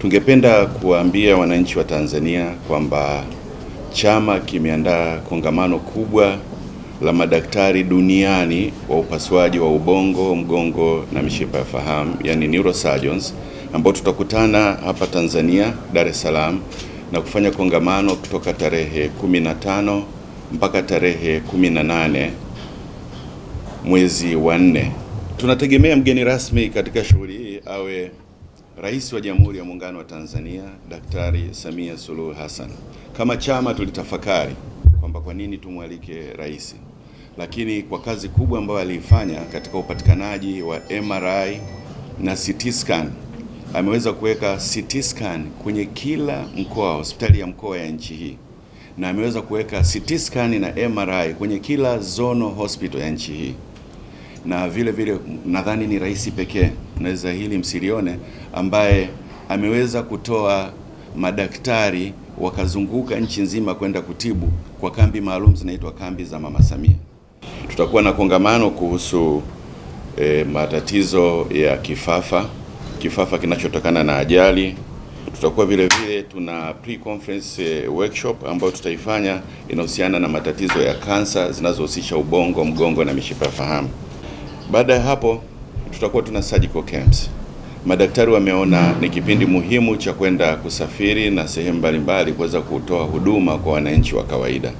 Tungependa kuwaambia wananchi wa Tanzania kwamba chama kimeandaa kongamano kubwa la madaktari duniani wa upasuaji wa ubongo, mgongo na mishipa ya fahamu, yani neurosurgeons, ambao tutakutana hapa Tanzania, Dar es Salaam, na kufanya kongamano kutoka tarehe 15 mpaka tarehe 18 mwezi wa 4. Tunategemea mgeni rasmi katika shughuli hii awe Rais wa Jamhuri ya Muungano wa Tanzania, Daktari Samia Suluhu Hassan. Kama chama tulitafakari kwamba kwa nini tumwalike rais, lakini kwa kazi kubwa ambayo aliifanya katika upatikanaji wa MRI na CT scan, ameweza kuweka CT scan kwenye kila mkoa, hospitali ya mkoa ya nchi hii, na ameweza kuweka CT scan na MRI kwenye kila zonal hospital ya nchi hii. Na vile nadhani ni rais pekee, naweza hili msilione, ambaye ameweza kutoa madaktari wakazunguka nchi nzima kwenda kutibu kwa kambi maalum zinaitwa kambi za Mama Samia. Tutakuwa na kongamano kuhusu matatizo ya kifafa kinachotokana na ajali. Tutakuwa vile tuna pre-conference workshop ambayo tutaifanya, inahusiana na matatizo ya kansa zinazohusisha ubongo, mgongo na mishipa ya fahamu. Baada ya hapo tutakuwa tuna surgical camps. Madaktari wameona ni kipindi muhimu cha kwenda kusafiri na sehemu mbalimbali kuweza kutoa huduma kwa wananchi wa kawaida.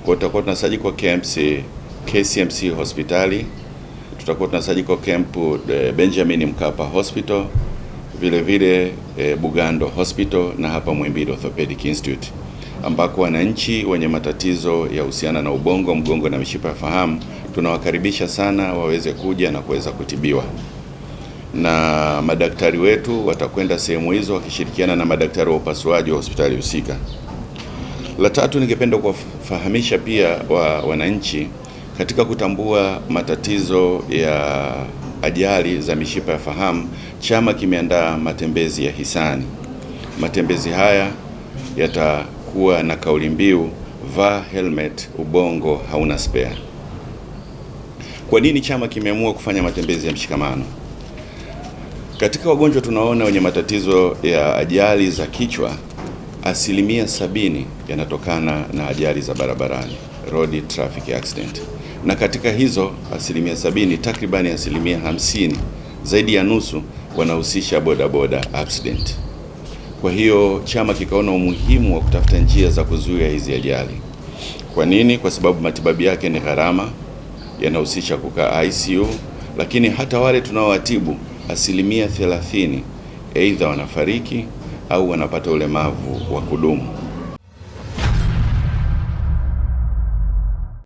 Kwa tutakuwa tuna surgical camps KCMC hospitali, tutakuwa tuna surgical camp Benjamin Mkapa Hospital, vile Bugando Hospital na hapa Muhimbili Orthopedic Institute, ambako wananchi wenye matatizo ya husiana na ubongo, mgongo na mishipa ya fahamu tunawakaribisha sana waweze kuja na kuweza kutibiwa. Na madaktari wetu watakwenda sehemu hizo wakishirikiana na madaktari wa upasuaji wa hospitali husika. La tatu, ningependa kuwafahamisha pia wananchi katika kutambua matatizo ya ajali za mishipa ya fahamu, chama kimeandaa matembezi ya hisani. Matembezi haya yatakuwa na kauli mbiu vaa helmet, ubongo hauna spare. Kwa nini chama kimeamua kufanya matembezi ya mshikamano? Katika wagonjwa tunaona wenye matatizo ya ajali za kichwa, 70% yanatokana na ajali za barabarani, road traffic accident. Na katika hizo 70%, takribani 50%, zaidi ya nusu wanahusisha bodaboda accident. Kwa hiyo chama kikaona umuhimu wa kutafuta njia za kuzuia hizi ajali. Kwa nini? Kwa sababu matibabu yake ni gharama, yanahusisha kukaa ICU, lakini hata wale tunaowatibu 30% aidha wanafariki au wanapata ulemavu wa kudumu.